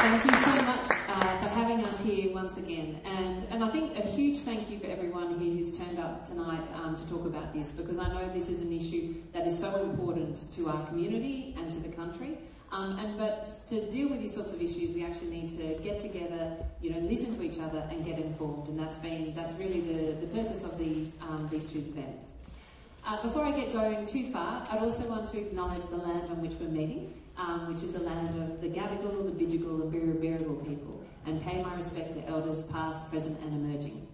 Thank you so much for having us here once again, and I think a huge thank you for everyone here who's turned up tonight to talk about this, because I know this is an issue that is so important to our community and to the country. But to deal with these sorts of issues, we actually need to get together, listen to each other and get informed, and that's really the purpose of these two events. Before I get going too far, I'd also want to acknowledge the land on which we're meeting, which is the land of the Gadigal, the Bidjigal and Birribirragal people, and pay my respect to elders past, present and emerging.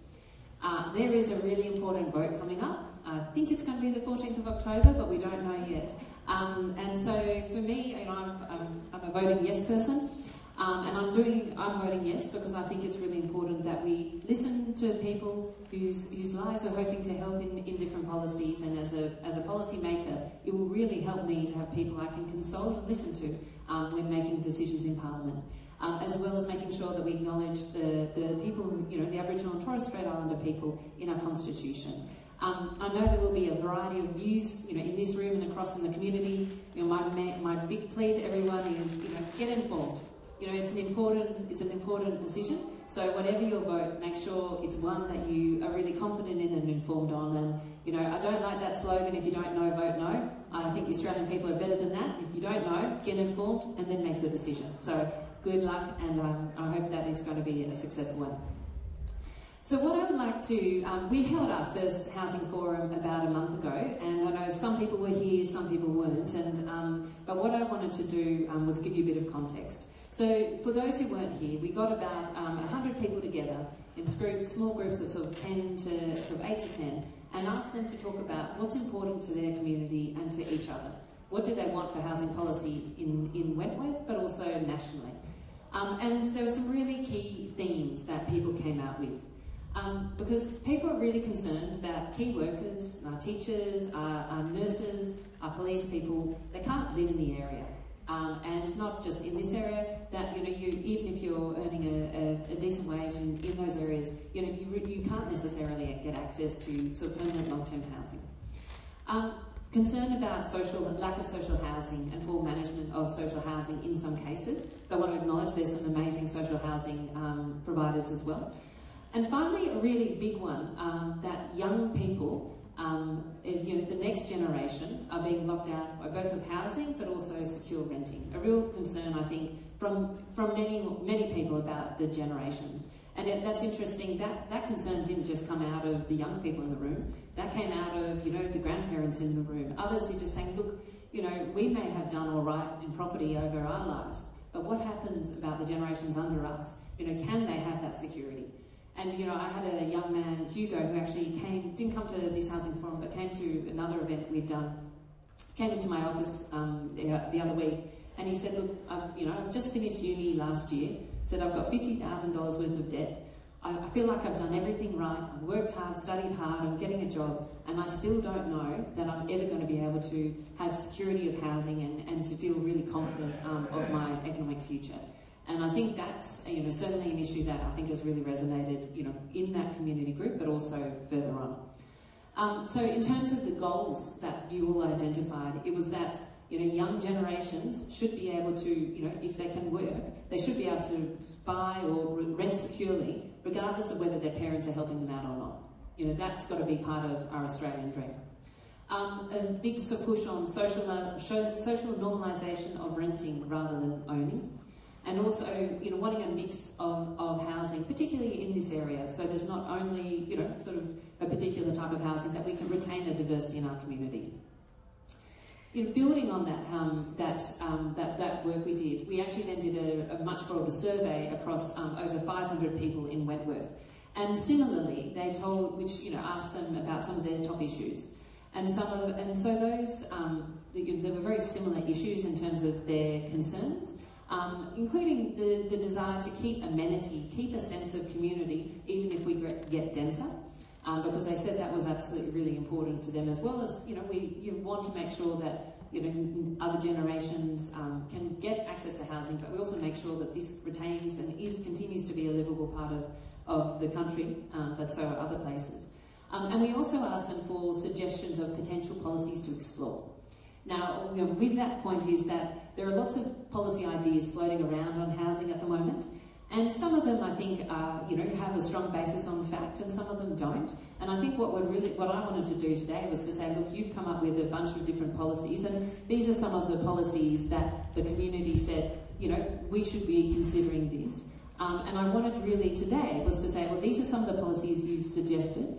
There is a really important vote coming up. I think it's going to be the 14th of October, but we don't know yet. And so for me, I'm a voting yes person, and I'm voting yes because I think it's really important that we listen to people whose lives are hoping to help in different policies, and as a policy maker, it will really help me to have people I can consult and listen to when making decisions in Parliament. As well as making sure that we acknowledge the people, the Aboriginal and Torres Strait Islander people in our Constitution. I know there will be a variety of views, in this room and across in the community. My big plea to everyone is, get informed. It's an important decision. So whatever your vote, make sure it's one that you are really confident in and informed on. And I don't like that slogan, if you don't know, vote no. I think the Australian people are better than that. If you don't know, get informed and then make your decision. So good luck, and I hope that it's going to be a successful one. So what I would like to, we held our first housing forum about a month ago, and I know some people were here, some people weren't, but what I wanted to do was give you a bit of context. So for those who weren't here, we got about 100 people together in small groups of sort of 8 to 10, and asked them to talk about what's important to their community and to each other. What do they want for housing policy in Wentworth, but also nationally? And there were some really key themes that people came out with. Because people are really concerned that key workers, our teachers, our nurses, our police people, they can't live in the area. And not just in this area, that even if you're earning a decent wage in those areas, you can't necessarily get access to sort of permanent long-term housing. Concern about lack of social housing and poor management of social housing in some cases. I want to acknowledge there's some amazing social housing providers as well. And finally, a really big one, that young people, the next generation, are being locked out by both of housing but also secure renting. A real concern, I think, from many people about the generations. And that's interesting, that concern didn't just come out of the young people in the room, that came out of, the grandparents in the room. Others who just saying, look, we may have done all right in property over our lives, but what happens about the generations under us? Can they have that security? And I had a young man, Hugo, who actually didn't come to this housing forum, but came to another event we'd done, came into my office the other week, and he said, look, I've just finished uni last year, said I've got $50,000 worth of debt. I feel like I've done everything right, I've worked hard, studied hard, I'm getting a job, and I still don't know that I'm ever going to be able to have security of housing and to feel really confident of my economic future. And I think that's certainly an issue that I think has really resonated in that community group, but also further on. So in terms of the goals that you all identified, it was that young generations should be able to, if they can work, they should be able to buy or rent securely, regardless of whether their parents are helping them out or not. That's got to be part of our Australian dream. A big push on social normalisation of renting rather than owning. And also, wanting a mix of housing, particularly in this area, so there's not only, sort of a particular type of housing, that we can retain a diversity in our community. Building on that work we did, we actually then did a much broader survey across over 500 people in Wentworth. And similarly, they asked them about some of their top issues. And so those, there were very similar issues in terms of their concerns. Including the desire to keep amenity, keep a sense of community, even if we get denser, because they said that was absolutely really important to them, as well as, you want to make sure that, other generations can get access to housing, but we also make sure that this retains and continues to be a livable part of the country, but so are other places. And we also asked them for suggestions of potential policies to explore. Now, with that point is that there are lots of policy ideas floating around on housing at the moment, and some of them I think are, have a strong basis on fact, and some of them don't. And I think what I wanted to do today was to say, look, you've come up with a bunch of different policies, and these are some of the policies that the community said, we should be considering this. And I wanted really today was to say, well, these are some of the policies you've suggested.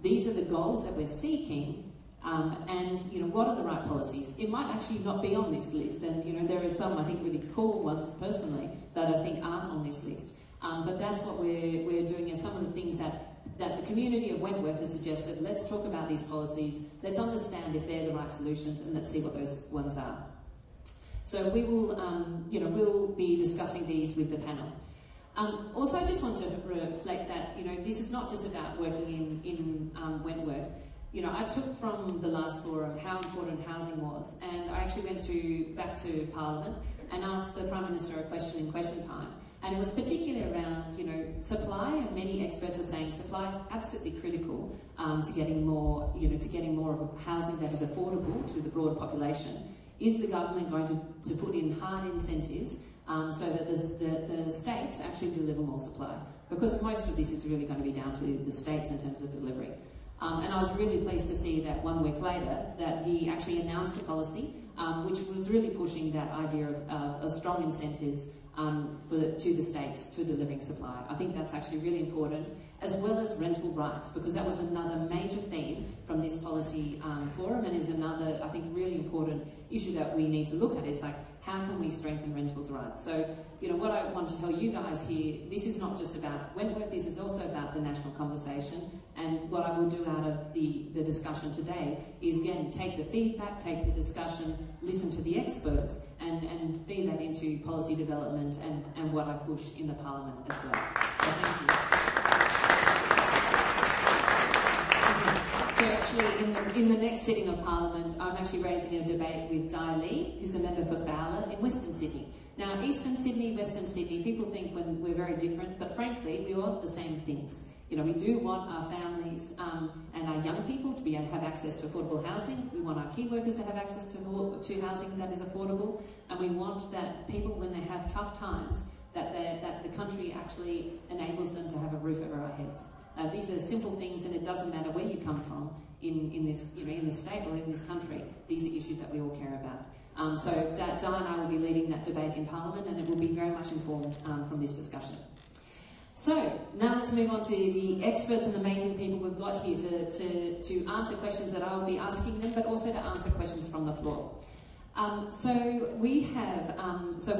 These are the goals that we're seeking. And what are the right policies? It might actually not be on this list, and there are some I think really cool ones personally that I think aren't on this list. But that's what we're doing, is some of the things that the community of Wentworth has suggested. Let's talk about these policies. Let's understand if they're the right solutions, and let's see what those ones are. So we will, we'll be discussing these with the panel. Also, I just want to reflect that this is not just about working in Wentworth. I took from the last forum how important housing was, and I actually went back to Parliament and asked the Prime Minister a question in question time, and it was particularly around supply. And many experts are saying supply is absolutely critical to getting more of a housing that is affordable to the broad population. Is the government going to put in hard incentives so that the states actually deliver more supply? Because most of this is really going to be down to the states in terms of delivery. And I was really pleased to see that 1 week later that he actually announced a policy which was really pushing that idea of strong incentives to the states to delivering supply. I think that's actually really important, as well as rental rights, because that was another major theme from this policy forum, and is another, I think, really important issue that we need to look at, is like, how can we strengthen rentals rights? So, what I want to tell you guys here, this is not just about Wentworth, this is also about the national conversation. And what I will do out of the discussion today is, again, take the feedback, take the discussion, listen to the experts, and feed that into policy development and what I push in the Parliament as well. So thank you. So actually, in the next sitting of Parliament, I'm actually raising a debate with Di Lee, who's a member for Fowler in Western Sydney. Now, Eastern Sydney, Western Sydney, people think we're very different, but frankly, we want the same things. We do want our families and our young people to have access to affordable housing. We want our key workers to have access to housing that is affordable, and we want that people, when they have tough times, that the country actually enables them to have a roof over our heads. These are simple things, and it doesn't matter where you come from in this state or in this country. These are issues that we all care about. So Di and I will be leading that debate in Parliament, and it will be very much informed from this discussion. So now let's move on to the experts and amazing people we've got here to answer questions that I will be asking them, but also to answer questions from the floor. So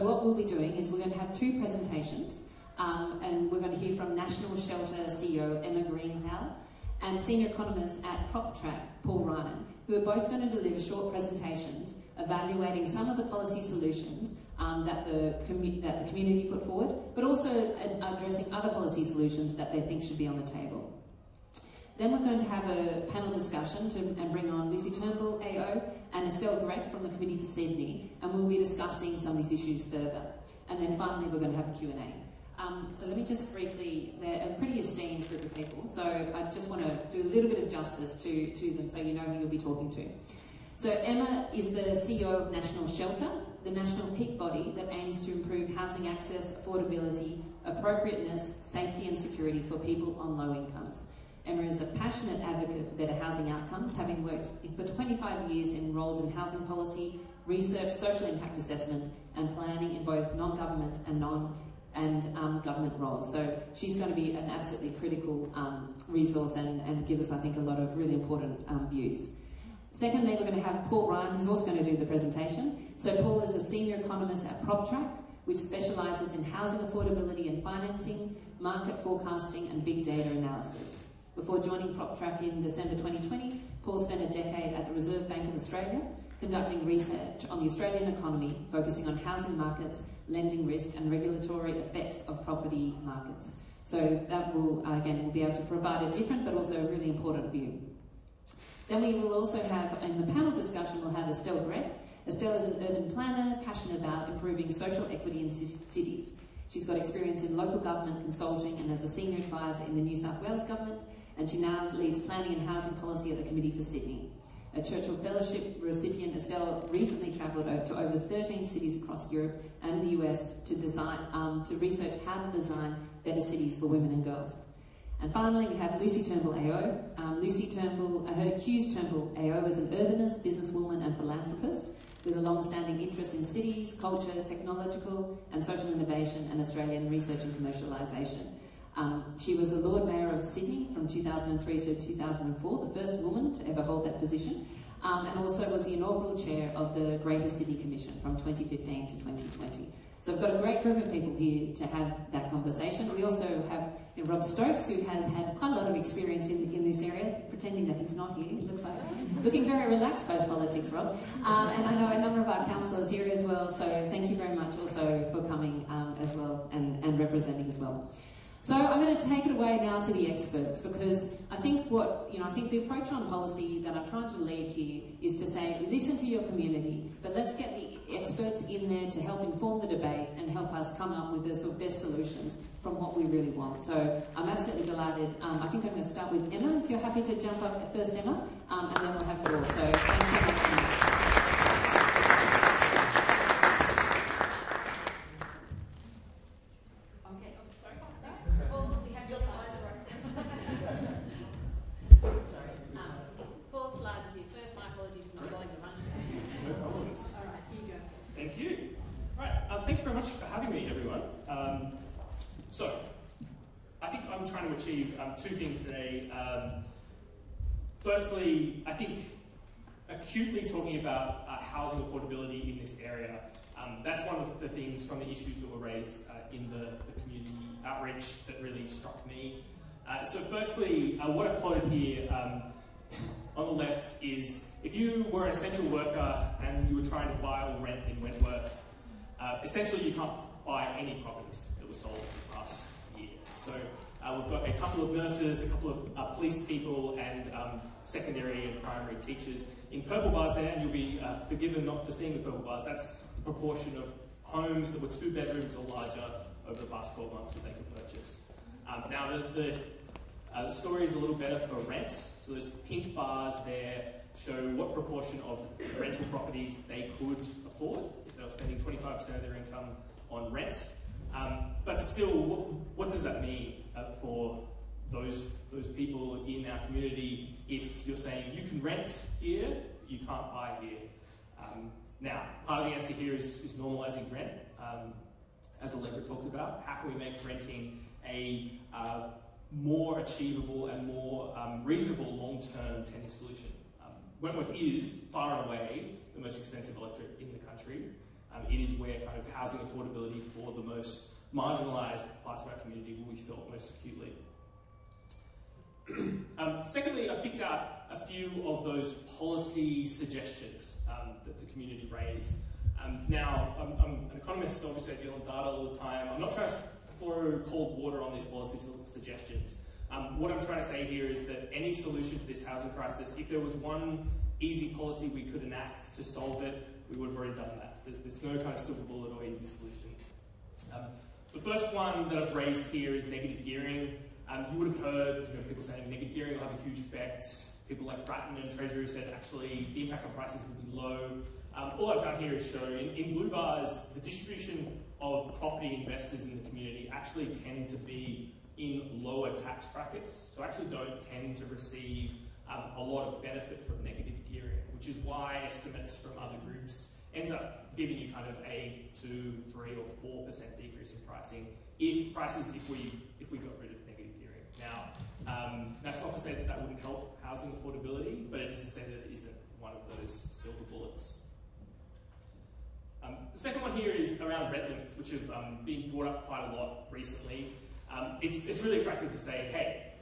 what we'll be doing is we're going to have 2 presentations. And we're going to hear from National Shelter CEO Emma Greenhalgh and Senior Economist at PropTrack, Paul Ryan, who are both going to deliver short presentations evaluating some of the policy solutions that the community put forward, but also addressing other policy solutions that they think should be on the table. Then we're going to have a panel discussion and bring on Lucy Turnbull AO and Estelle Grech from the Committee for Sydney, and we'll be discussing some of these issues further. And then finally, we're going to have a Q&A. So let me just briefly, they're a pretty esteemed group of people, so I just want to do a little bit of justice to them so you know who you'll be talking to. So Emma is the CEO of National Shelter, the national peak body that aims to improve housing access, affordability, appropriateness, safety and security for people on low incomes. Emma is a passionate advocate for better housing outcomes, having worked for 25 years in roles in housing policy, research, social impact assessment and planning in both non-government and government roles. So she's going to be an absolutely critical resource and give us, I think, a lot of really important views. Secondly, we're going to have Paul Ryan, who's also going to do the presentation. So Paul is a senior economist at PropTrack, which specialises in housing affordability and financing, market forecasting and big data analysis. Before joining PropTrack in December 2020, Paul spent a decade at the Reserve Bank of Australia, conducting research on the Australian economy, focusing on housing markets, lending risk and regulatory effects of property markets. So that will, again, we'll be able to provide a different but also a really important view. Then we will also have, in the panel discussion, we'll have Estelle Grech. Estelle is an urban planner, passionate about improving social equity in cities. She's got experience in local government consulting and as a senior advisor in the New South Wales government, and she now leads planning and housing policy at the Committee for Sydney. A Churchill Fellowship recipient, Estelle recently travelled to over 13 cities across Europe and the US to research how to design better cities for women and girls. And finally, we have Lucy Turnbull AO. Lucy Turnbull, Hughes Turnbull AO is an urbanist, businesswoman and philanthropist with a long-standing interest in cities, culture, technological and social innovation and Australian research and commercialisation. She was the Lord Mayor of Sydney from 2003 to 2004, the first woman to ever hold that position, and also was the inaugural chair of the Greater Sydney Commission from 2015 to 2020. So we've got a great group of people here to have that conversation. We also have Rob Stokes, who has had quite a lot of experience in this area, pretending that he's not here, it looks like. Looking very relaxed post-politics, Rob. And I know a number of our councillors here as well, so thank you very much also for coming as well and representing as well. So I'm going to take it away now to the experts, because I think the approach on policy that I'm trying to lead here is to say, listen to your community, but let's get the experts in there to help inform the debate and help us come up with the sort of best solutions from what we really want. So I'm absolutely delighted. I think I'm going to start with Emma, if you're happy to jump up at first, Emma, and then we'll have Paul. So thanks so much, Emma. Two things today. Firstly, I think acutely talking about housing affordability in this area. That's one of the things from the issues that were raised in the community outreach that really struck me. So firstly, what I've plotted here on the left is if you were an essential worker and you were trying to buy or rent in Wentworth, essentially you can't buy any properties that were sold in the past year. So we've got a couple of nurses, a couple of police people, and secondary and primary teachers in purple bars there, and you'll be forgiven not for seeing the purple bars. That's the proportion of homes that were 2 bedrooms or larger over the past 12 months that they could purchase. Now, the story is a little better for rent. So those pink bars there show what proportion of rental properties they could afford if they were spending 25% of their income on rent. But still, what does that mean for those people in our community if you're saying you can rent here, you can't buy here? Now, part of the answer here is normalising rent, as Allegra talked about. How can we make renting a more achievable and more reasonable long-term tenure solution? Wentworth is far and away the most expensive electorate in the country. It is where kind of housing affordability for the most marginalised parts of our community will be felt most acutely. Secondly, I picked out a few of those policy suggestions that the community raised. Now, I'm an economist, so obviously I deal in data all the time. I'm not trying to throw cold water on these policy suggestions. What I'm trying to say here is that any solution to this housing crisis, if there was one easy policy we could enact to solve it, we would have already done that. There's no kind of silver bullet or easy solution. The first one that I've raised here is negative gearing. You would have heard people saying negative gearing will have a huge effect. People like Bratton and Treasury said actually the impact on prices will be low. All I've done here is show in blue bars the distribution of property investors in the community actually tend to be in lower tax brackets, so actually don't tend to receive a lot of benefit from negative gearing, which is why estimates from other groups ends up giving you kind of a 2, 3 or 4% decrease in pricing if we got rid of negative gearing. Now, that's not to say that that wouldn't help housing affordability, but it is to say that it isn't one of those silver bullets. The second one here is around rent limits, which have been brought up quite a lot recently. It's really attractive to say, hey,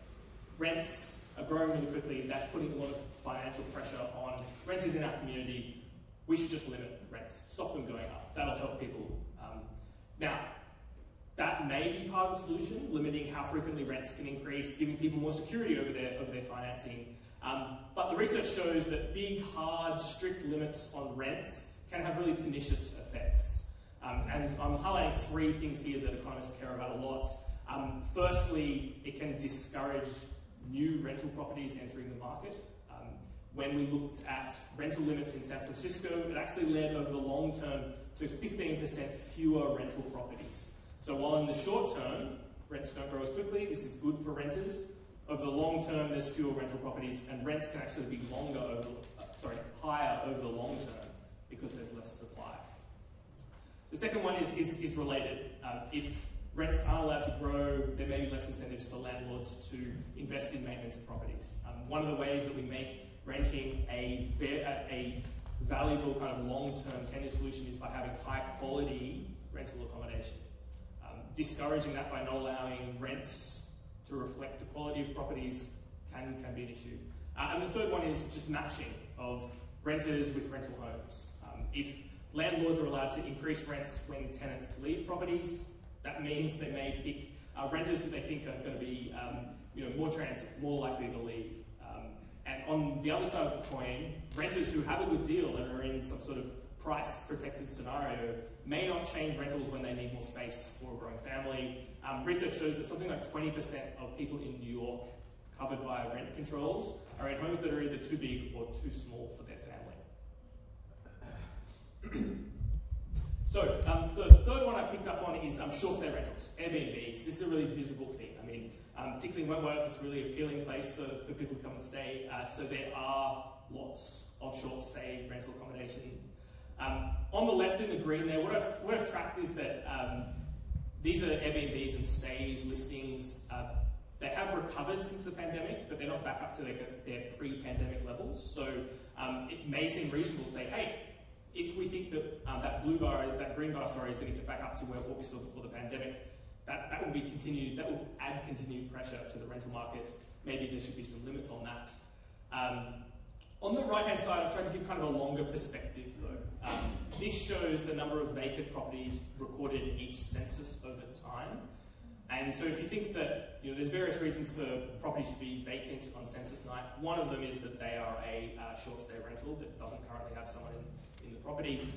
rents are growing really quickly, that's putting a lot of financial pressure on renters in our community. We should just limit rents, stop them going up. That'll help people. Now, that may be part of the solution, limiting how frequently rents can increase, giving people more security over their financing. But the research shows that big, hard, strict limits on rents can have really pernicious effects. And I'm highlighting 3 things here that economists care about a lot. Firstly, it can discourage new rental properties entering the market. when we looked at rental limits in San Francisco, it actually led over the long term to 15% fewer rental properties. So while in the short term, rents don't grow as quickly, this is good for renters. Over the long term, there's fewer rental properties, and rents can actually be higher over the long term because there's less supply. The second one is related. If rents are allowed to grow, there may be less incentives for landlords to invest in maintenance of properties. One of the ways that we make renting a valuable kind of long-term tenure solution is by having high-quality rental accommodation. Discouraging that by not allowing rents to reflect the quality of properties can be an issue. And the third one is just matching of renters with rental homes. If landlords are allowed to increase rents when tenants leave properties, that means they may pick renters who they think are going to be more transit, more likely to leave. And on the other side of the coin, renters who have a good deal and are in some sort of price-protected scenario may not change rentals when they need more space for a growing family. Research shows that something like 20% of people in New York covered by rent controls are in homes that are either too big or too small for their family. So the third one I picked up on is short-stay rentals, Airbnbs. This is a really visible thing. I mean, particularly in Wentworth, it's a really appealing place for people to come and stay. So there are lots of short-stay rental accommodation. On the left in the green there, what I've tracked is that these are Airbnbs and stays listings. They have recovered since the pandemic, but they're not back up to their pre-pandemic levels. So it may seem reasonable to say, hey, if we think that that green bar, is going to get back up to what we saw before the pandemic, that will add continued pressure to the rental market. Maybe there should be some limits on that. On the right-hand side, I've tried to give kind of a longer perspective, though. This shows the number of vacant properties recorded in each census over time. And so if you think that there's various reasons for properties to be vacant on census night, one of them is that they are a short-stay rental that doesn't currently have someone in the property.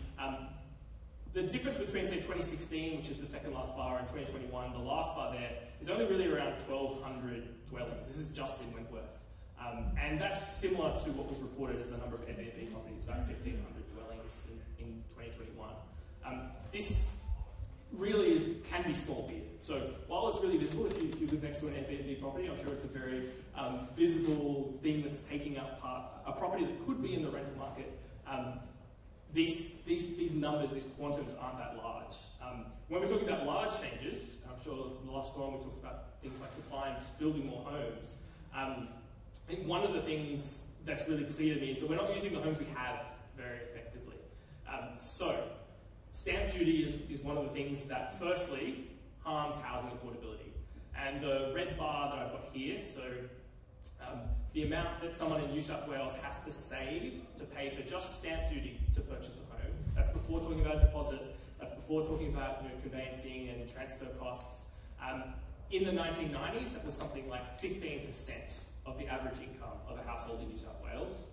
The difference between, say, 2016, which is the second last bar, and 2021, the last bar there, is only really around 1,200 dwellings. This is just in Wentworth. And that's similar to what was reported as the number of Airbnb properties, about 1,500 dwellings in 2021. This really can be small beer. So while it's really visible, if you live next to an Airbnb property, I'm sure it's a very visible thing that's taking up a property that could be in the rental market. These numbers, these quantums aren't that large. When we're talking about large changes, I'm sure in the last one we talked about things like supply and just building more homes. I think one of the things that's really clear to me is that we're not using the homes we have very effectively. So stamp duty is one of the things that firstly harms housing affordability. And the red bar that I've got here, so the amount that someone in New South Wales has to save to pay for just stamp duty to purchase a home, that's before talking about a deposit, that's before talking about conveyancing and transfer costs. In the 1990s, that was something like 15% of the average income of a household in New South Wales.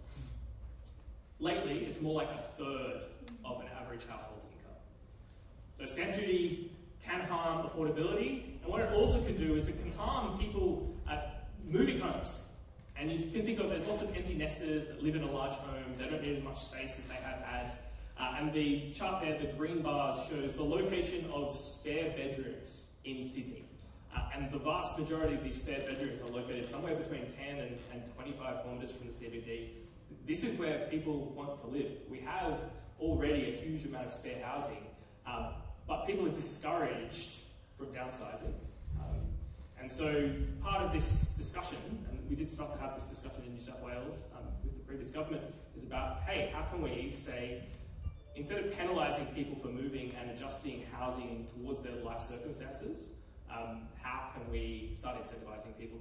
Lately, it's more like a third of an average household's income. So stamp duty can harm affordability, and what it also can do is it can harm people moving homes. And you can think of, there's lots of empty nesters that live in a large home, they don't need as much space as they have had. And the chart there, the green bar, shows the location of spare bedrooms in Sydney. And the vast majority of these spare bedrooms are located somewhere between 10 and 25 kilometres from the CBD. This is where people want to live. We have already a huge amount of spare housing, but people are discouraged from downsizing. And so part of this discussion, and we did start to have this discussion in New South Wales with the previous government, is about, hey, how can we say, instead of penalising people for moving and adjusting housing towards their life circumstances, how can we start incentivising people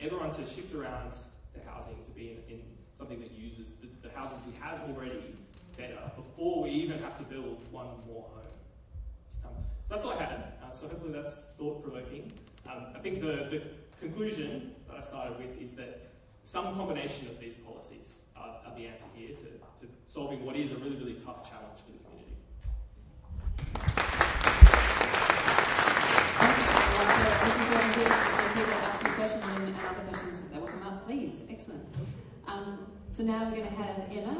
everyone to shift around their housing to be in something that uses the houses we have already better before we even have to build one more home. So that's all I had. So hopefully that's thought-provoking. I think the conclusion that I started with is that some combination of these policies are the answer here to solving what is a really, really tough challenge for the community. If you ask your question and other questions that will come up, please. Excellent. So now we're going to have Emma,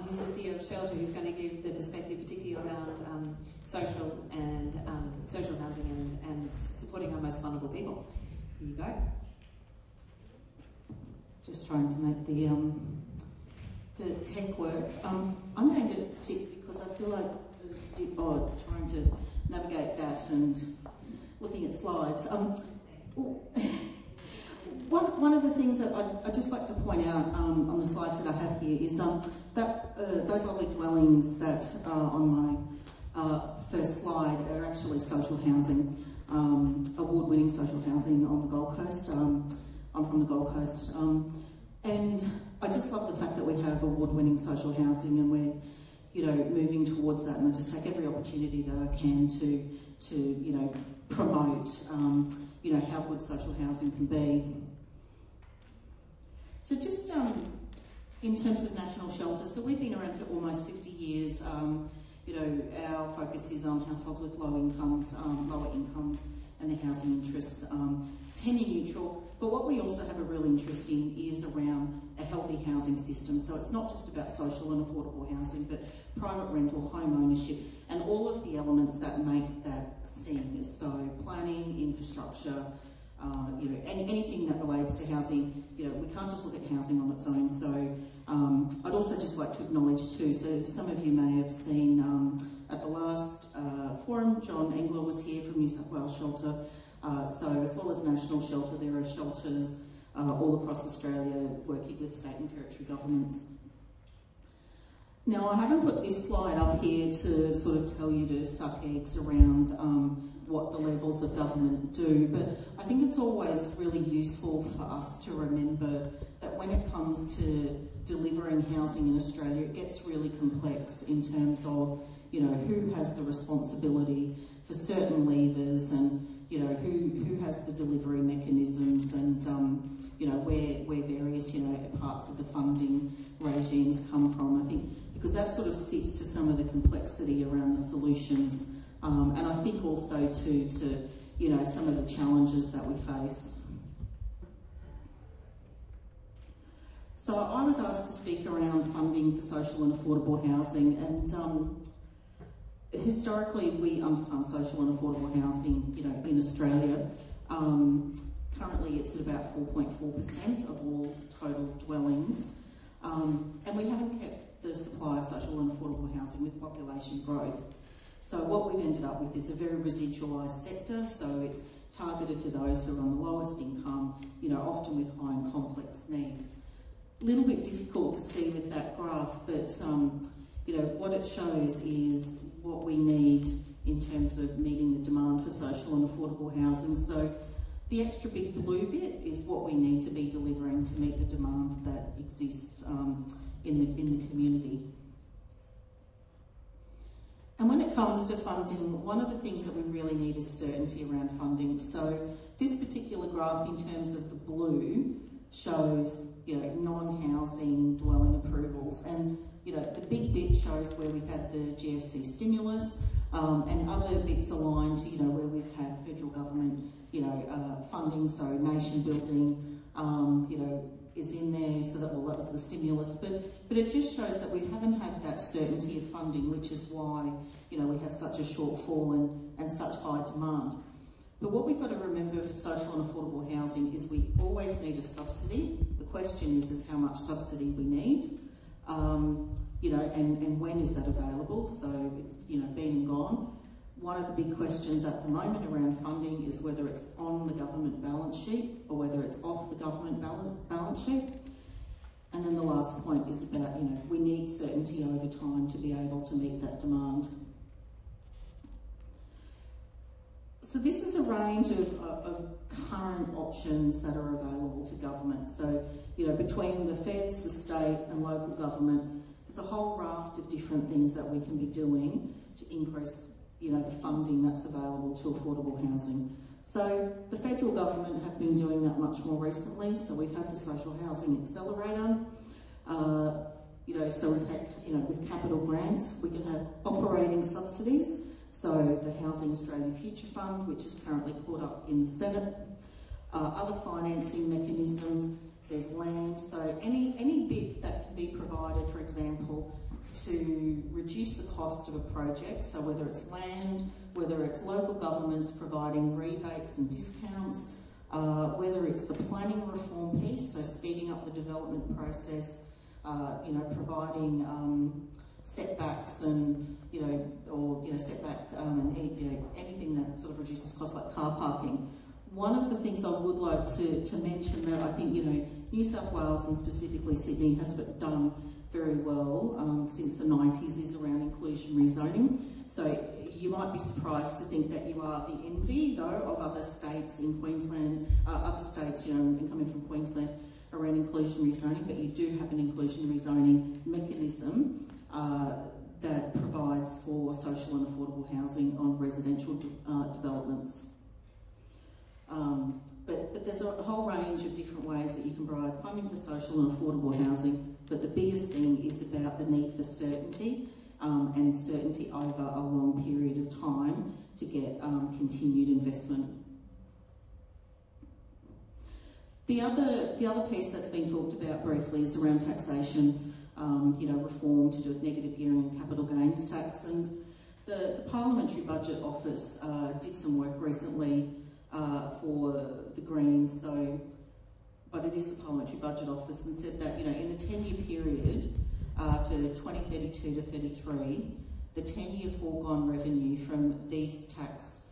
who's the CEO of Shelter, who's going to give the perspective particularly around social housing and supporting our most vulnerable people. Here you go. Just trying to make the tech work. I'm going to sit because I feel like a bit odd trying to navigate that and looking at slides. One of the things that I'd just like to point out on the slides that I have here is that those lovely dwellings that are on my first slide are actually social housing, award-winning social housing on the Gold Coast. I'm from the Gold Coast, and I just love the fact that we have award-winning social housing, and we're, moving towards that. And I just take every opportunity that I can to promote, how good social housing can be. So just in terms of national shelter, so we've been around for almost 50 years. Our focus is on households with lower incomes, and their housing interests, tenure neutral. But what we also have a real interest in is around a healthy housing system. So it's not just about social and affordable housing, but private rental, home ownership, and all of the elements that make that sing. So planning, infrastructure, anything that relates to housing. We can't just look at housing on its own. So I'd also just like to acknowledge too, so some of you may have seen at the last forum, John Engeler was here from New South Wales Shelter. So as well as national shelter, there are shelters all across Australia working with state and territory governments. Now, I haven't put this slide up here to sort of tell you to suck eggs around what the levels of government do, but I think it's always really useful for us to remember that when it comes to delivering housing in Australia, it gets really complex in terms of, who has the responsibility for certain levers, and who has the delivery mechanisms, and where various parts of the funding regimes come from. I think because that sort of sits to some of the complexity around the solutions, and I think also to some of the challenges that we face. So I was asked to speak around funding for social and affordable housing, and historically we underfund social and affordable housing, in Australia. Currently it's at about 4.4% of all total dwellings, and we haven't kept the supply of social and affordable housing with population growth. So what we've ended up with is a very residualised sector, so it's targeted to those who are on the lowest income, often with high and complex needs. A little bit difficult to see with that graph, but what it shows is what we need in terms of meeting the demand for social and affordable housing. So the extra big blue bit is what we need to be delivering to meet the demand that exists in the community. And when it comes to funding, one of the things that we really need is certainty around funding. So this particular graph in terms of the blue shows, non-housing dwelling approvals, and the big bit shows where we've had the GFC stimulus, and other bits aligned to where we've had federal government funding, so nation building is in there, so that was the stimulus, but it just shows that we haven't had that certainty of funding, which is why we have such a shortfall and such high demand. But what we've got to remember for social and affordable housing is we always need a subsidy. The question is how much subsidy we need, and when is that available? So it's been and gone. One of the big questions at the moment around funding is whether it's on the government balance sheet or whether it's off the government balance sheet. And then the last point is about, we need certainty over time to be able to meet that demand. So this is a range of current options that are available to government. So, between the feds, the state and local government, there's a whole raft of different things that we can be doing to increase the funding that's available to affordable housing. So the federal government have been doing that much more recently. So we've had the Social Housing Accelerator. So we've had, with capital grants, we can have operating subsidies. So the Housing Australia Future Fund, which is currently caught up in the Senate. Other financing mechanisms, there's land. So any bit that can be provided, for example, to reduce the cost of a project, so whether it's land, whether it's local governments providing rebates and discounts, whether it's the planning reform piece, so speeding up the development process, providing setbacks and setback and anything that sort of reduces costs like car parking. One of the things I would like to mention that I think New South Wales and specifically Sydney has done very well since the 90s is around inclusionary zoning. So you might be surprised to think that you are the envy though of other states in Queensland, other states and coming from Queensland around inclusionary zoning, but you do have an inclusionary zoning mechanism that provides for social and affordable housing on residential developments. But there's a whole range of different ways that you can provide funding for social and affordable housing, but the biggest thing is about the need for certainty and certainty over a long period of time to get continued investment. The other piece that's been talked about briefly is around taxation, reform to do with negative gearing and capital gains tax. And the Parliamentary Budget Office did some work recently for the Greens, but it is the Parliamentary Budget Office, and said that in the 10-year period to 2032 to 33, the 10-year foregone revenue from these tax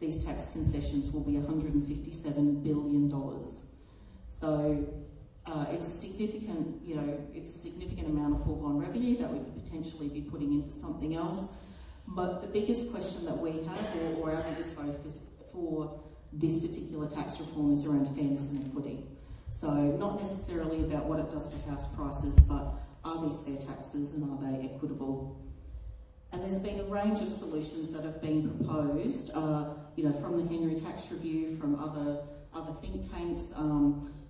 concessions will be $157 billion. So it's a significant, it's a significant amount of foregone revenue that we could potentially be putting into something else. But the biggest question that we have, or our biggest focus for this particular tax reform, is around fairness and equity. So not necessarily about what it does to house prices, but are these fair taxes and are they equitable? And there's been a range of solutions that have been proposed, from the Henry Tax Review, from other think tanks,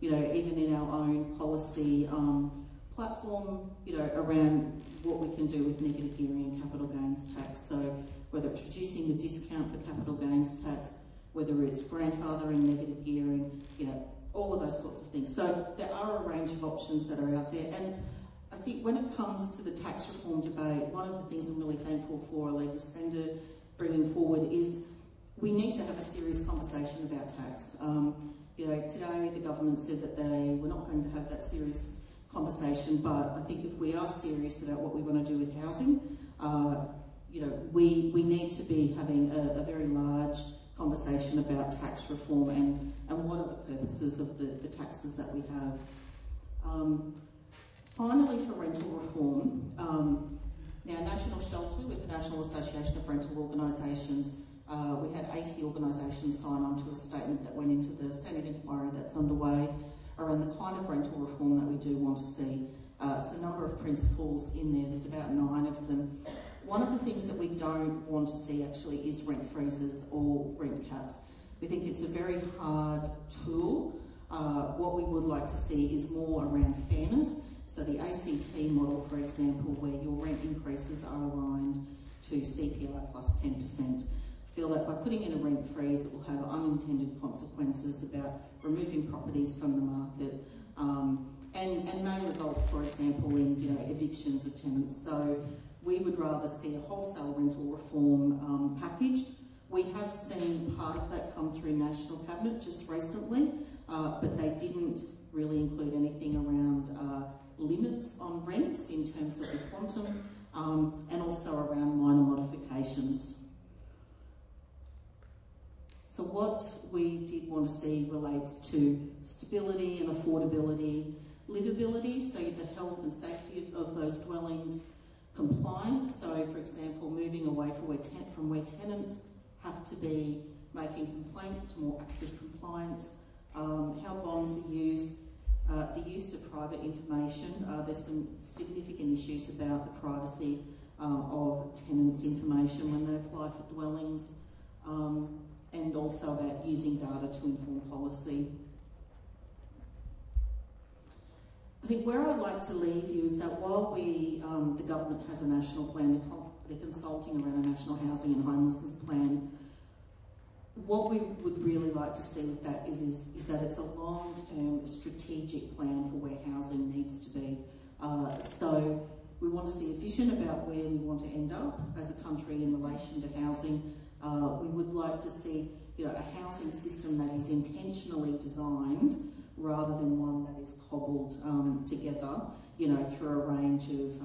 even in our own policy platform, around what we can do with negative gearing and capital gains tax. So whether it's reducing the discount for capital gains tax, whether it's grandfathering negative gearing, all of those sorts of things. So there are a range of options that are out there. And I think when it comes to the tax reform debate, one of the things I'm really thankful for Allegra Spender bringing forward is we need to have a serious conversation about tax. Today the government said that they were not going to have that serious conversation, but I think if we are serious about what we want to do with housing, we need to be having a very large conversation about tax reform and what are the purposes of the taxes that we have. Finally, for rental reform, now National Shelter, with the National Association of Rental Organisations, we had 80 organisations sign on to a statement that went into the Senate inquiry that's underway around the kind of rental reform that we do want to see. It's a number of principles in there, there's about 9 of them. One of the things that we don't want to see actually is rent freezes or rent caps. We think it's a very hard tool. What we would like to see is more around fairness. So the ACT model, for example, where your rent increases are aligned to CPI plus 10%. I feel that by putting in a rent freeze, it will have unintended consequences about removing properties from the market and may result, for example, in evictions of tenants. So we would rather see a wholesale rental reform package. We have seen part of that come through National Cabinet just recently, but they didn't really include anything around limits on rents in terms of the quantum and also around minor modifications. So what we did want to see relates to stability and affordability, livability, so the health and safety of those dwellings, compliance, so for example moving away from where tenants have to be making complaints to more active compliance, how bonds are used, the use of private information. There's some significant issues about the privacy of tenants' information when they apply for dwellings, and also about using data to inform policy. I think where I'd like to leave you is that while the government has a national plan, they're consulting around a national housing and homelessness plan, what we would really like to see with that is that it's a long-term strategic plan for where housing needs to be. So we want to see a vision about where we want to end up as a country in relation to housing. We would like to see, a housing system that is intentionally designed rather than one that is cobbled together, through a range of,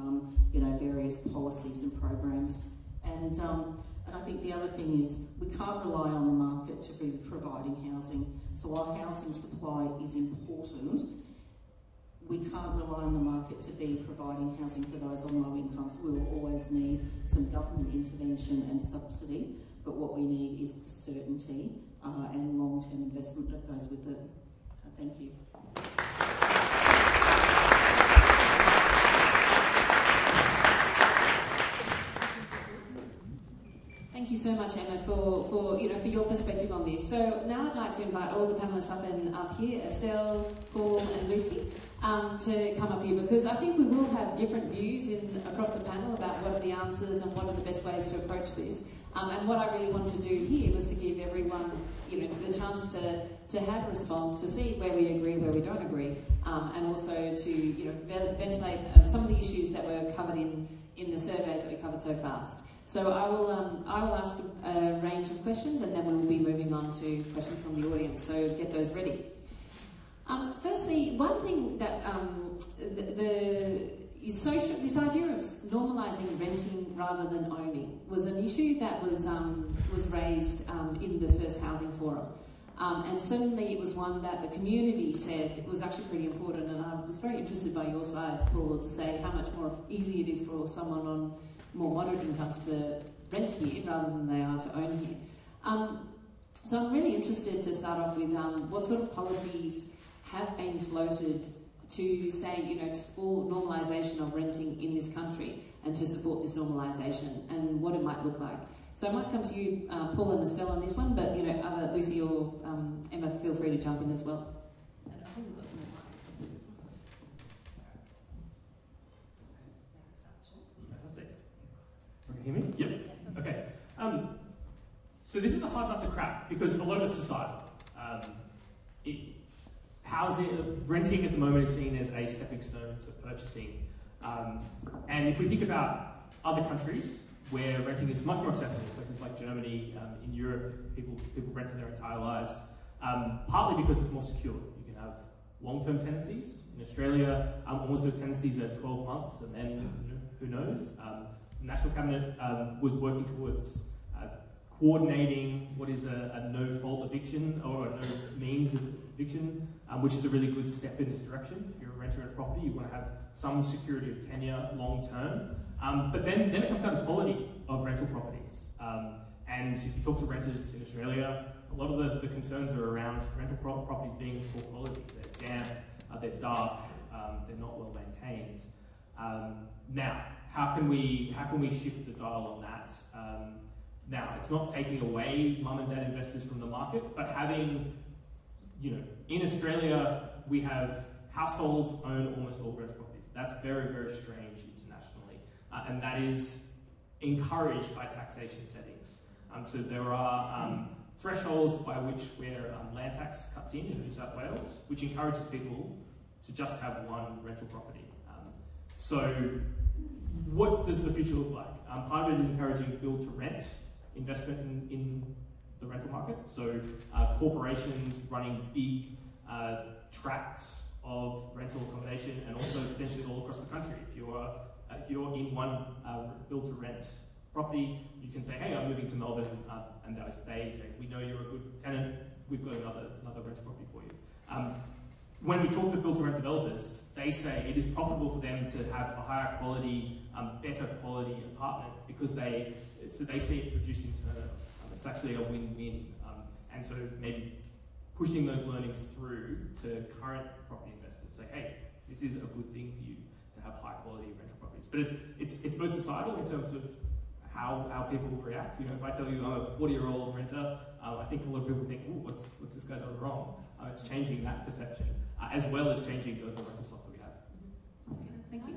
various policies and programs. And I think the other thing is we can't rely on the market to be providing housing. So while housing supply is important, we can't rely on the market to be providing housing for those on low incomes. We will always need some government intervention and subsidy, but what we need is the certainty and long-term investment that goes with it. Thank you. Thank you so much, Emma, for your perspective on this. So now I'd like to invite all the panellists up here, Estelle, Paul, and Lucy, to come up here, because I think we will have different views across the panel about what are the answers and what are the best ways to approach this. And what I really want to do here was to give everyone, the chance to have a response, to see where we agree, where we don't agree, and also to ventilate some of the issues that were covered in the surveys that we covered so fast. So I will ask a range of questions, and then we will be moving on to questions from the audience. So get those ready. Firstly, one thing that this idea of normalising renting rather than owning was an issue that was raised in the first housing forum. And certainly it was one that the community said was actually pretty important, and I was very interested by your sides, Paul, to say how much more easy it is for someone on more moderate incomes to rent here rather than they are to own here. So I'm really interested to start off with what sort of policies have been floated to say, for normalisation of renting in this country and to support this normalisation and what it might look like. So I might come to you, Paul and Estelle, on this one, but either Lucy or Emma, feel free to jump in as well. And I think we've got some more mics. Fantastic. Can you hear me? Yep. Okay. So this is a hard nut to crack because a lot of it's societal. Renting at the moment is seen as a stepping stone to purchasing. And if we think about other countries where renting is much more acceptable, places like Germany, in Europe, people rent for their entire lives, partly because it's more secure. You can have long-term tenancies. In Australia, almost no tenancies are 12 months, and then who knows? The National Cabinet was working towards coordinating what is a no-fault eviction or a no means of eviction, which is a really good step in this direction. If you're a renter in a property, you want to have some security of tenure long-term. But then it comes down to quality of rental properties. And if you talk to renters in Australia, a lot of the concerns are around rental properties being poor quality. They're damp, they're dark, they're not well maintained. Now, how can we shift the dial on that? Now, it's not taking away mum and dad investors from the market, but having, in Australia, we have households own almost all rental properties. That's very, very strange internationally. And that is encouraged by taxation settings. So there are thresholds by which where land tax cuts in New South Wales, which encourages people to just have one rental property. So what does the future look like? Part of it is encouraging build to rent investment in the rental market. So corporations running big tracts of rental accommodation, and also potentially all across the country. If you're in one build to rent property, you can say, hey, I'm moving to Melbourne, and they say, we know you're a good tenant, we've got another rental property for you. When we talk to build to rent developers, they say it is profitable for them to have a higher quality, better quality apartment because they see it reducing turnover. It's actually a win-win. And so maybe pushing those learnings through to current property investors, say, hey, this is a good thing for you to have high quality rental properties. But it's both societal in terms of how people will react. If I tell you I'm a 40-year-old renter, I think a lot of people think, oh, what's this guy done wrong? It's changing that perception, as well as changing the rental stock that we have. Okay, thank you.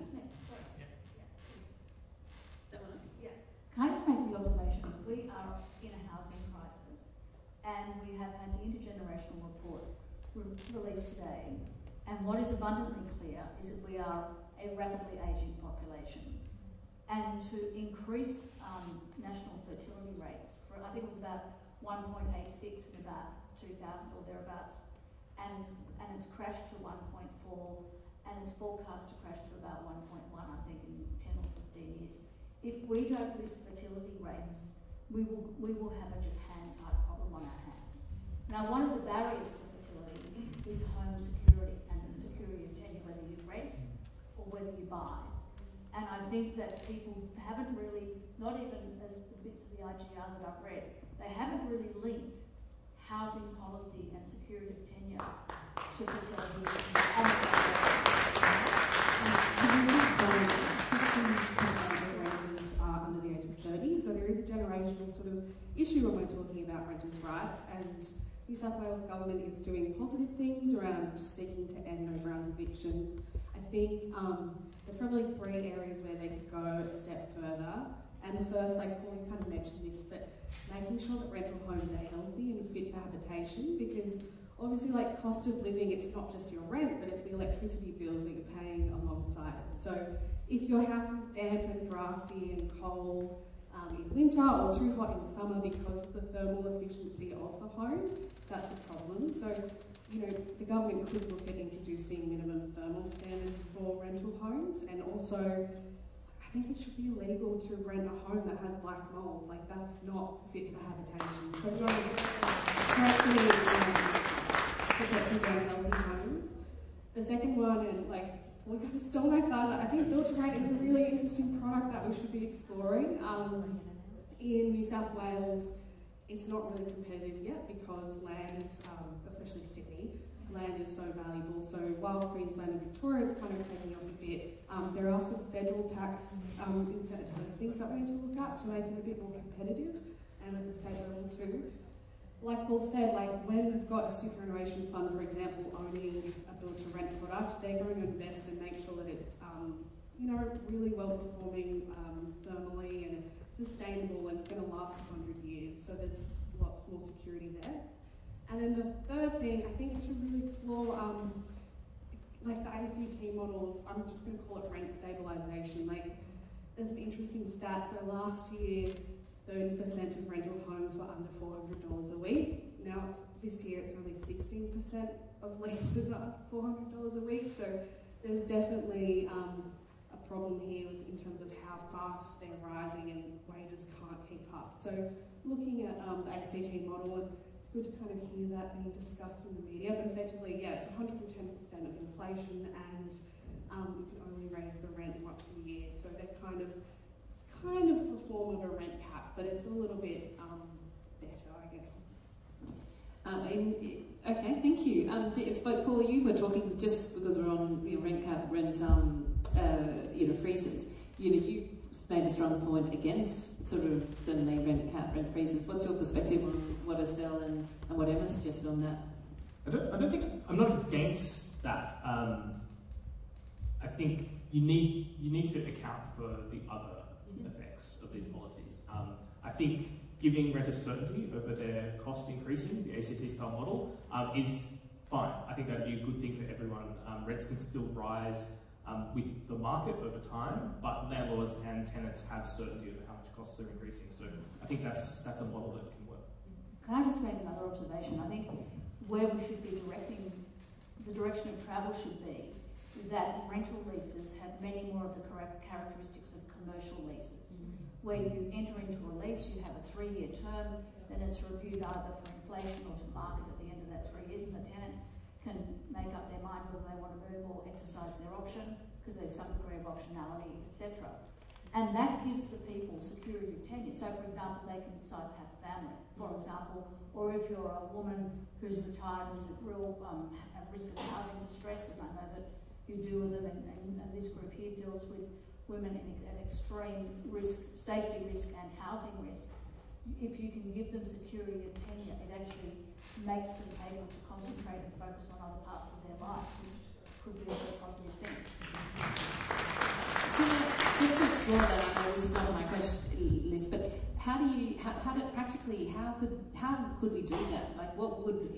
Can I just make the observation that we are in a housing crisis, and we have had the intergenerational report released today. And what is abundantly clear is that we are a rapidly ageing population. And to increase national fertility rates, for I think it was about 1.86 in about 2000 or thereabouts, and it's crashed to 1.4, and it's forecast to crash to about 1.1, I think, in 10 or 15 years. If we don't lift fertility rates, we will have a Japan-type problem on our hands. Now, one of the barriers to fertility is home security and the security of tenure, whether you rent or whether you buy. And I think that people haven't really, not even as the bits of the IGR that I've read, they haven't really linked housing policy and security of tenure to fertility. 60% of renters are under the age of 30, so there is a generational sort of issue when we're talking about renters' rights, and New South Wales government is doing positive things around seeking to end no grounds evictions. I think there's probably 3 areas where they could go a step further, and the first, like Paul kind of mentioned this, but making sure that rental homes are healthy and fit for habitation, because obviously, like, cost of living, it's not just your rent, but it's the electricity bills that you're paying alongside it. So if your house is damp and drafty and cold in winter, or too hot in summer because of the thermal efficiency of the home, that's a problem. So, you know, the government could look at introducing minimum thermal standards for rental homes, and also I think it should be illegal to rent a home that has black mould. Like, that's not fit for habitation. So protections around healthy homes. The second one, and like, we kind of stole my thunder, I think Build to Rent is a really interesting product that we should be exploring. In New South Wales, it's not really competitive yet because land is, especially Sydney, land is so valuable. So while Queensland and Victoria is kind of taking off a bit, there are sort of federal tax incentive things that we need to look at to make it a bit more competitive, and at the state level too. Like Paul said, like, when we've got a superannuation fund, for example, owning a build-to-rent product, they're going to invest and make sure that it's, you know, really well-performing thermally and sustainable, and it's going to last 100 years. So there's lots more security there. And then the third thing, I think we should really explore, like the ACT model of, I'm just going to call it rent stabilisation. Like, there's an interesting stat. So last year, 30% of rental homes were under $400 a week. Now, this year, it's only 16% of leases are $400 a week. So there's definitely a problem here in terms of how fast they're rising and wages can't keep up. So looking at the ACT model, and it's good to kind of hear that being discussed in the media, but effectively, yeah, it's 110% of inflation, and you can only raise the rent once a year. So they're kind of a form of a rent cap, but it's a little bit better, I guess. Okay, thank you. But Paul, you were talking, just because we're on rent cap, rent freezes. You made a strong point against sort of certainly rent cap, rent freezes. What's your perspective on what Estelle and what Emma suggested on that? I don't think I'm not against that. I think you need to account for the other effects of these policies. I think giving renters certainty over their costs increasing, the ACT-style model, is fine. I think that'd be a good thing for everyone. Rents can still rise with the market over time, but landlords and tenants have certainty over how much costs are increasing. So I think that's a model that can work. Can I just make another observation? I think where we should be directing, the direction of travel should be that rental leases have many more of the correct characteristics of commercial leases. Where you enter into a lease, you have a 3-year term, then it's reviewed either for inflation or to market at the end of that 3 years, and the tenant can make up their mind whether they want to move or exercise their option, because there's some degree of optionality, etc. And that gives the people security of tenure. So, for example, they can decide to have a family, for example, or if you're a woman who's retired and is at real at risk of housing distress, and I know that you deal with them, and this group here deals with women at extreme risk, safety risk and housing risk. If you can give them security of tenure, it actually makes them able to concentrate and focus on other parts of their life, which could be a very positive thing. Just to explore that, I know this is not on my question list, but how could we do that? Like, what would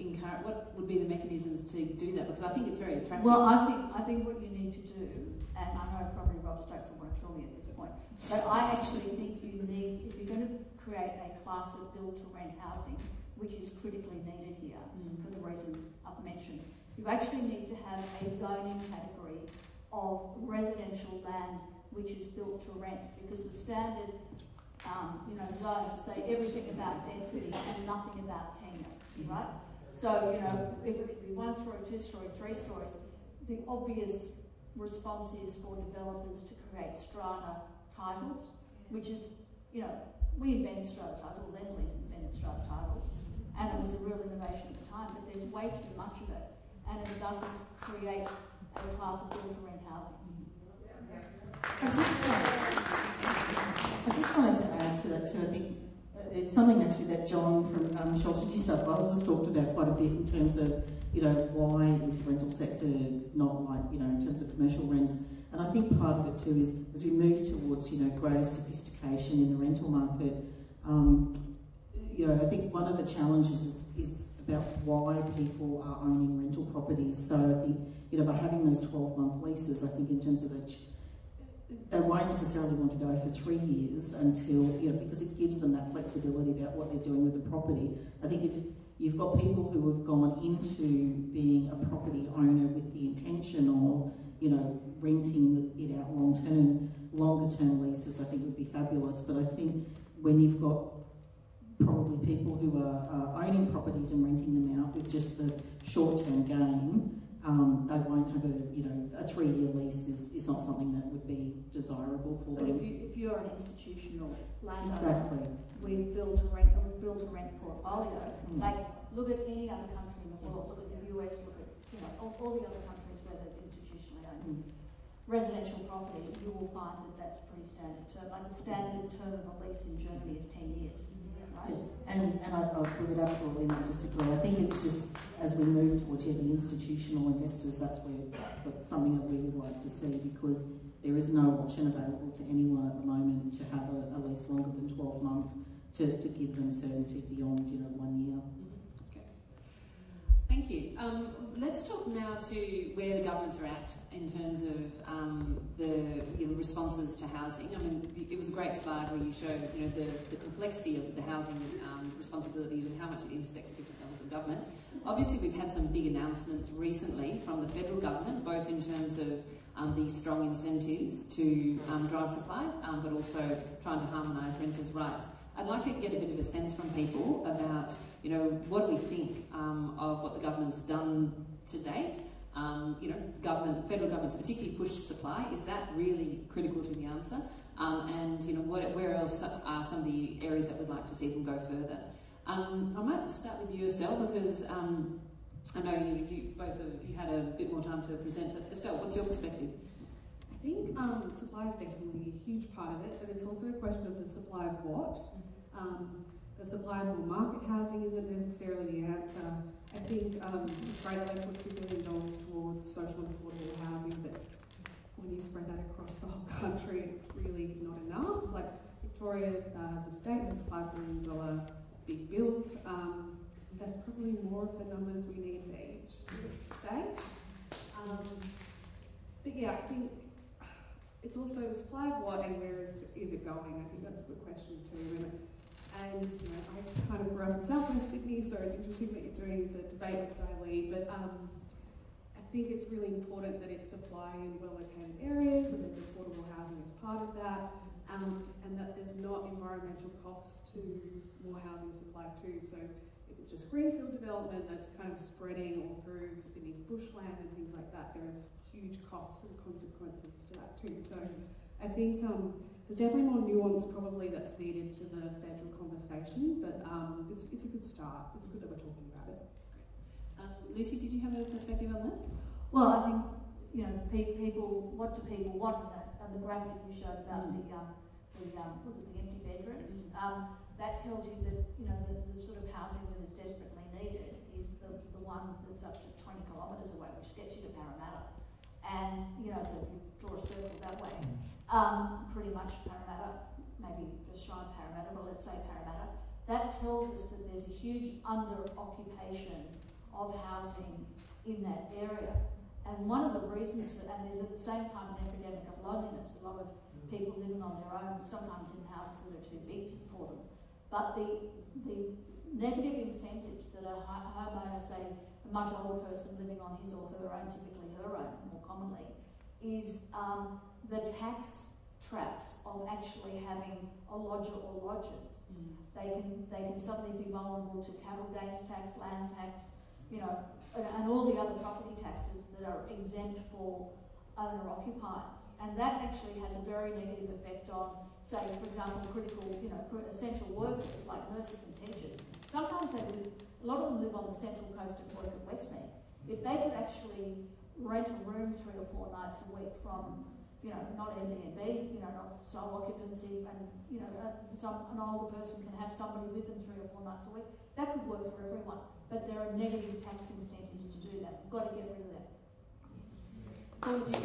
be the mechanisms to do that? Because I think it's very attractive. Well, I think what you need to do, and I know probably Rob Stokes will want to kill me at this point, but I actually think you need, if you're going to create a class of build-to-rent housing, which is critically needed here for the reasons I've mentioned, you actually need to have a zoning category of residential land which is built to rent, because the standard zones say everything about density and nothing about tenure, right? So, if it could be 1 story, 2 story, 3 stories, the obvious response is for developers to create strata titles, which is, we invented strata titles, or Lend-Lease invented strata titles, and it was a real innovation at the time, but there's way too much of it, and it doesn't create a class of build-to-rent housing. I just wanted to add to that too. I think it's something actually that John from Shelter New South Wales has talked about quite a bit in terms of, why is the rental sector not like, in terms of commercial rents. And I think part of it too is as we move towards, greater sophistication in the rental market, I think one of the challenges is about why people are owning rental properties. So I think, by having those 12-month leases, I think in terms of they won't necessarily want to go for 3 years until, because it gives them that flexibility about what they're doing with the property. I think if you've got people who have gone into being a property owner with the intention of, renting it out longer term leases, I think would be fabulous. But I think when you've got probably people who are owning properties and renting them out with just the short-term gain, they won't have a 3-year lease is not something that would be desirable for them. But if you're an institutional landowner, exactly, we've built a rent portfolio. Like, look at any other country in the world. Look at the US. Look at all the other countries where there's institutionally owned residential property. You will find that that's pretty standard term. Like the standard term of a lease in Germany is 10 years. Right? Yeah. And I would absolutely not disagree. I think it's just as we move towards the institutional investors, that's something that we would like to see, because there is no option available to anyone at the moment to have a lease longer than 12 months to give them certainty beyond 1 year. Okay. Thank you. Let's talk now to where the governments are at in terms of the responses to housing. I mean, it was a great slide where you showed the complexity of the housing responsibilities and how much it intersects at different levels of government. Obviously, we've had some big announcements recently from the federal government, both in terms of these strong incentives to drive supply, but also trying to harmonise renters' rights. I'd like to get a bit of a sense from people about, what we think of what the government's done to date. Federal government's particularly pushed supply. Is that really critical to the answer? Where else are some of the areas that we'd like to see them go further? I might start with you, Estelle, because I know you both you had a bit more time to present, but Estelle, what's your perspective? I think supply is definitely a huge part of it, but it's also a question of the supply of what. The supply of more market housing isn't necessarily the answer. I think Australia put $2 billion towards social and affordable housing, but when you spread that across the whole country, it's really not enough. Like Victoria has a statement of $5 billion big build. That's probably more of the numbers we need for each state. But yeah, I think it's also the supply of what and where is it going. I think that's a good question too. And I kind of grew up in southwest Sydney, so it's interesting that you're doing the debate daily. But I think it's really important that it's supply in well-located areas, and there's affordable housing as part of that, and that there's not environmental costs to more housing supply too. So if it's just greenfield development that's kind of spreading all through Sydney's bushland and things like that, there's huge costs and consequences to that too. So I think there's definitely more nuance probably that's needed to the federal conversation, but it's a good start. It's good that we're talking about it. Lucy, did you have a perspective on that? Well, I think, people, what do people want? And the graphic you showed about the empty bedrooms, that tells you that, the sort of housing that is desperately needed is the one that's up to 20 kilometres away, which gets you to Parramatta. And, so if you draw a circle that way, pretty much Parramatta maybe just shy of Parramatta, but let's say Parramatta, that tells us that there's a huge under-occupation of housing in that area. And one of the reasons for, and there's at the same time an epidemic of loneliness, a lot of people living on their own, sometimes in houses that are too big for them. But the negative incentives that a homeowner, say a much older person living on his or her own, typically her own more commonly, is the tax traps of actually having a lodger or lodgers. They can suddenly be vulnerable to capital gains tax, land tax, you know, and all the other property taxes that are exempt for owner-occupiers. And that actually has a very negative effect on, say, for example, critical, you know, essential workers like nurses and teachers. Sometimes they live, a lot of them live on the central coast and work at Westmead. If they could actually rent a room 3 or 4 nights a week from, you know, not Airbnb, you know, not sole occupancy, and, you know, an older person can have somebody with them 3 or 4 nights a week, that could work for everyone. But there are negative tax incentives to do that. We've got to get rid of that. Paul, do you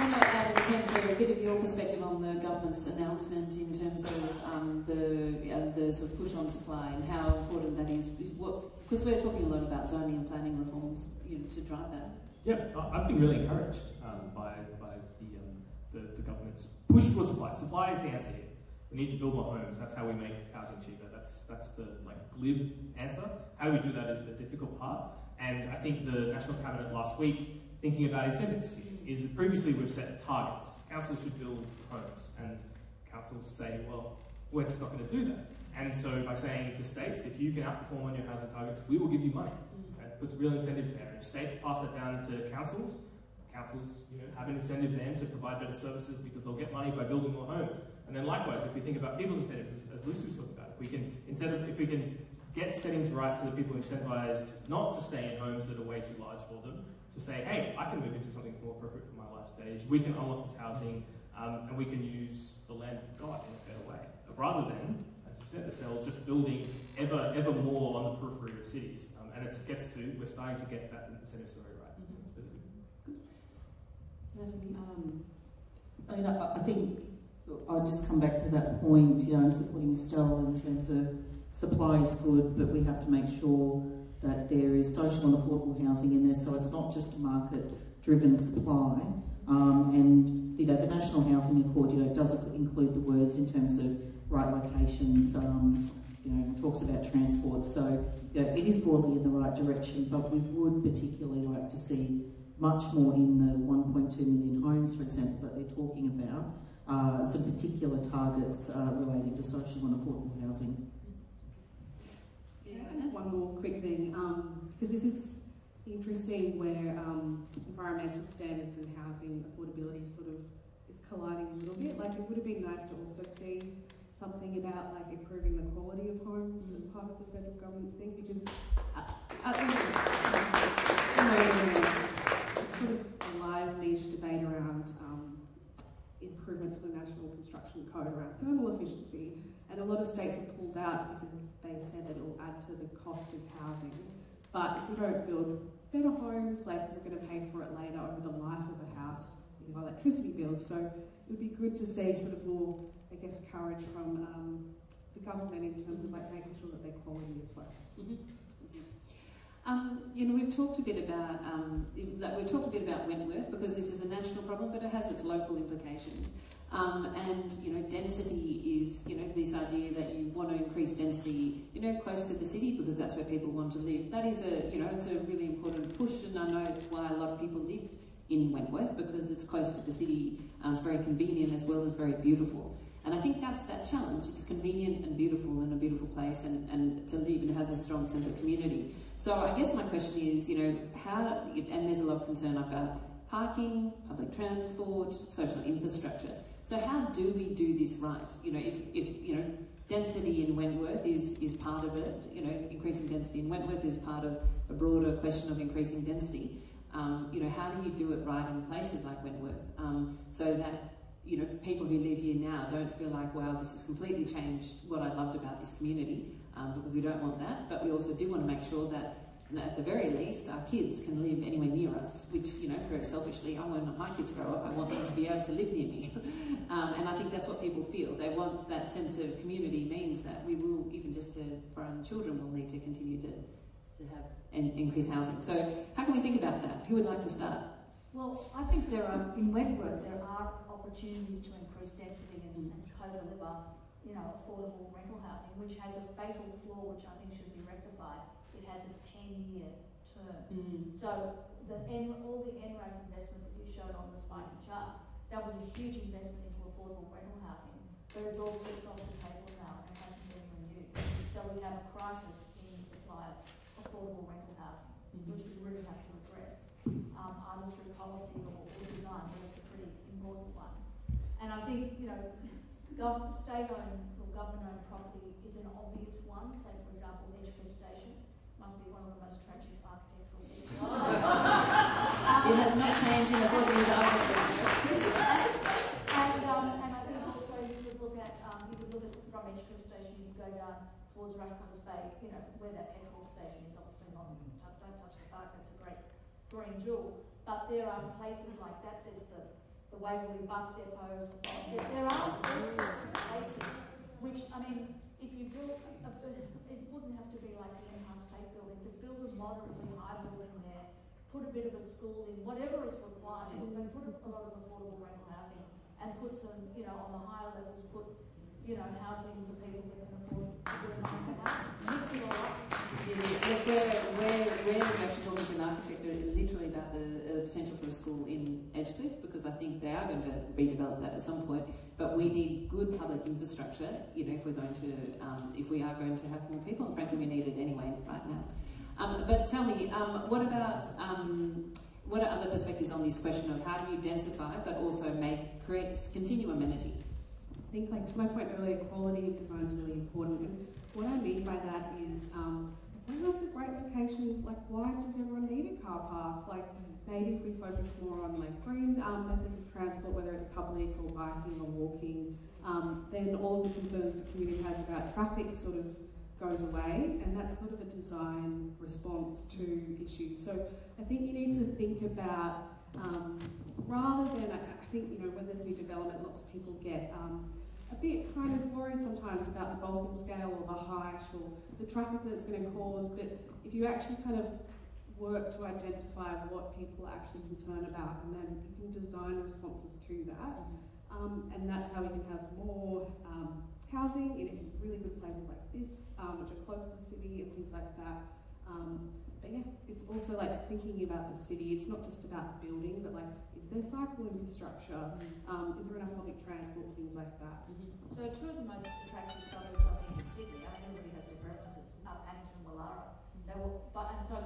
want to add in terms of a bit of your perspective on the government's announcement in terms of the sort of push on supply and how important that is? Because we're talking a lot about zoning and planning reforms, you know, to drive that. Yeah, I've been really encouraged by the government's push towards supply. Supply is the answer here. We need to build more homes. That's how we make housing cheaper. That's the glib answer. How do we do that is the difficult part. And I think the National Cabinet last week, thinking about incentives, is that previously we've set targets. Councils should build homes, and councils say, well, we're just not going to do that. And so by saying to states, if you can outperform on your housing targets, we will give you money. It puts real incentives there. If states pass that down to councils, you know, have an incentive then to provide better services because they'll get money by building more homes. And then likewise, if we think about people's incentives, as Lucy was talking about, if we can get settings right so that people are incentivized not to stay in homes that are way too large for them, to say, hey, I can move into something that's more appropriate for my life stage, we can unlock this housing, and we can use the land we've got in a better way. Rather than, as you said, Estelle, just building ever more on the periphery of cities. And we're starting to get that incentive story right. I think I'll just come back to that point, you know, I'm supporting Estelle in terms of supply is good, but we have to make sure that there is social and affordable housing in there, so it's not just market-driven supply. And, you know, the National Housing Accord, you know, does include the words in terms of right locations, you know, talks about transport, so, you know, it is broadly in the right direction, but we would particularly like to see much more in the 1.2 million homes, for example, that they're talking about, some particular targets relating to social and affordable housing. Yeah, and one more quick thing, because this is interesting where environmental standards and housing affordability sort of is colliding a little bit. Like, it would have been nice to also see something about like improving the quality of homes as part of the federal government's thing, because it's sort of a live niche debate around improvements to the National Construction Code around thermal efficiency, and a lot of states have pulled out because they said that it will add to the cost of housing. But if we don't build better homes, like, we're going to pay for it later over the life of a house in electricity bills. So it would be good to see sort of more, I guess, courage from the government in terms of like making sure that they're quality as well. You know, we've talked a bit about Wentworth, because this is a national problem, but it has its local implications. And, you know, density is, you know, this idea that you want to increase density, you know, close to the city because that's where people want to live. That is it's a really important push, and I know it's why a lot of people live in Wentworth, because it's close to the city, it's very convenient as well as very beautiful. And I think that's that challenge. It's convenient and beautiful, and a beautiful place and to live, and has a strong sense of community. So I guess my question is, you know, and there's a lot of concern about parking, public transport, social infrastructure. So how do we do this right? You know, if you know, density in Wentworth is part of it, you know, increasing density in Wentworth is part of a broader question of increasing density. You know, how do you do it right in places like Wentworth, so that, you know, people who live here now don't feel like, wow, this has completely changed what I loved about this community, because we don't want that, but we also do want to make sure that And at the very least, our kids can live anywhere near us, which, you know, very selfishly, I want my kids to grow up, I want them to be able to live near me. And I think that's what people feel. They want that sense of community means that we will, even just for our children, will need to continue to have and increase housing. So how can we think about that? Who would like to start? Well, I think in Wentworth, there are opportunities to increase density and co-deliver, you know, affordable rental housing, which has a fatal flaw, which I think should be rectified. It has a 10-year term. So all the NRAS investment that you showed on the spiky chart, that was a huge investment into affordable rental housing, but it's all slipped off the table now and hasn't been renewed. So we have a crisis in the supply of affordable rental housing, which we really have to address, either through policy or design, but it's a pretty important one. And I think, you know, state-owned or government-owned property is an obvious one. Say, for example, Edgecliff Station must be one of the most tragic architectural features. It has not changed in the 40 years after. And I think also you could look at from Edgecliff Station, you could go down towards Rushcutters Bay, you know, where that petrol station is, obviously not, don't touch the park, that's a great green jewel. But there are places like that. There's the Waverley bus depots. There are all sorts of places which, I mean, if you build, it wouldn't have to be like the Empire State Building, but build a moderately high building there, put a bit of a school in, whatever is required, but put a lot of affordable rental housing and put some, you know, on the higher levels, put, you know, housing for people that can afford to do money for housing. Mix it all up. We're actually talking to an architect literally about the potential for a school in Edgecliff, because I think they are going to redevelop that at some point. But we need good public infrastructure, you know, if we are going to have more people, and frankly we need it anyway right now. But tell me, what about what are other perspectives on this question of how do you densify but also continue amenity? I think, like, to my point earlier, quality of design is really important. And what I mean by that is, well, that's a great location. Like, why does everyone need a car park? Like, maybe if we focus more on like green methods of transport, whether it's public or biking or walking, then all of the concerns the community has about traffic sort of goes away, and that's sort of a design response to issues. So I think you need to think about, rather than, I think, you know, when there's new development, lots of people get a bit kind of worried sometimes about the bulk and scale or the height or the traffic that it's going to cause, but if you actually kind of work to identify what people are actually concerned about, and then you can design responses to that, and that's how we can have more housing in really good places like this, which are close to the city and things like that. But yeah, it's also like thinking about the city. It's not just about building, but like, is there cycle infrastructure? Is there enough public transport? Things like that. So two of the most attractive suburbs, I think, in Sydney, I mean, everybody has their preferences, Paddington and Wallara. And so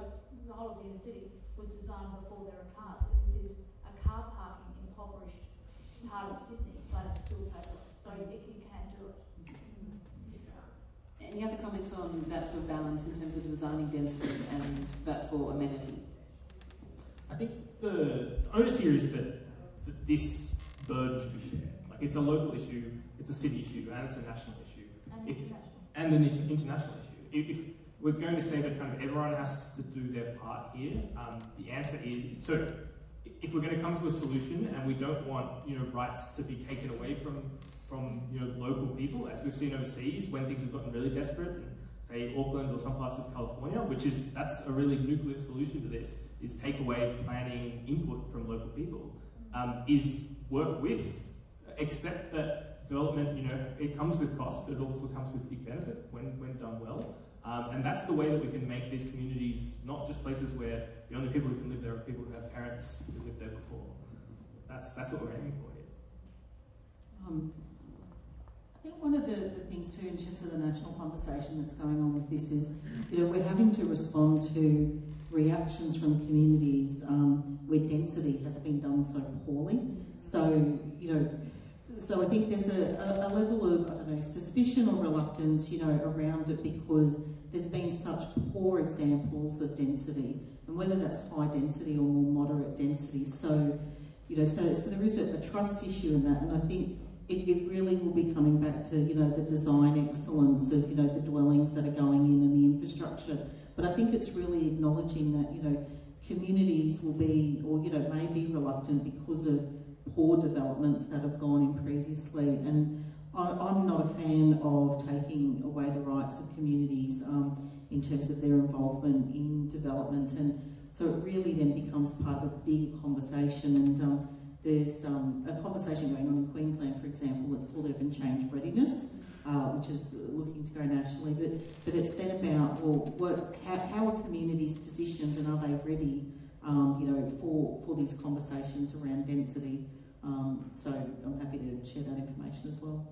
the whole of the inner city was designed before there are cars. It is a car parking impoverished part of Sydney, but it's still fabulous. So you can do it. Any other comments on that sort of balance in terms of designing density but for amenity? I think the onus here is that this burden should be shared. Like, it's a local issue, it's a city issue, and it's a national issue. And an international issue. If we're going to say that kind of everyone has to do their part here, the answer is, so if we're going to come to a solution and we don't want, you know, rights to be taken away from you know, local people, as we've seen overseas when things have gotten really desperate, in, say, Auckland or some parts of California, that's a really nuclear solution to this, is take away planning input from local people, is work with, accept that development, you know, it comes with cost, but it also comes with big benefits when done well. And that's the way that we can make these communities not just places where the only people who can live there are people who have parents who lived there before. That's what we're aiming for here. I think one of the things too in terms of the national conversation that's going on with this is, you know, we're having to respond to reactions from communities where density has been done so poorly. So, you know, so I think there's a level of, I don't know, suspicion or reluctance, you know, around it because there's been such poor examples of density, and whether that's high density or more moderate density. So, you know, so there is a trust issue in that, and I think, it really will be coming back to, you know, the design excellence of, you know, the dwellings that are going in and the infrastructure. But I think it's really acknowledging that, you know, communities will be, or, you know, may be reluctant because of poor developments that have gone in previously. And I'm not a fan of taking away the rights of communities in terms of their involvement in development. And so it really then becomes part of a bigger conversation. And there's a conversation going on in Queensland, for example. It's called Urban Change Readiness, which is looking to go nationally. But it's then about, well, how are communities positioned, and are they ready, you know, for these conversations around density? So I'm happy to share that information as well.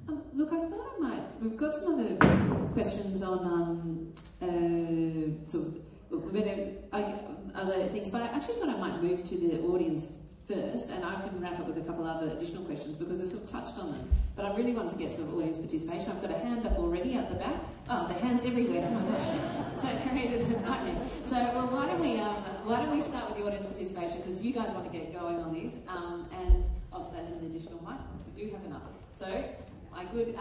Okay. Look, I thought I might. We've got some other questions on sort of other things, but I actually thought I might move to the audience first, and I can wrap up with a couple other additional questions because we've sort of touched on them. But I really want to get sort of audience participation. I've got a hand up already at the back. Oh, the hands everywhere. Oh my gosh, so it created a nightmare. So, well, why don't we start with the audience participation, because you guys want to get going on these. And oh, there's an additional mic. We do have enough. So, my good.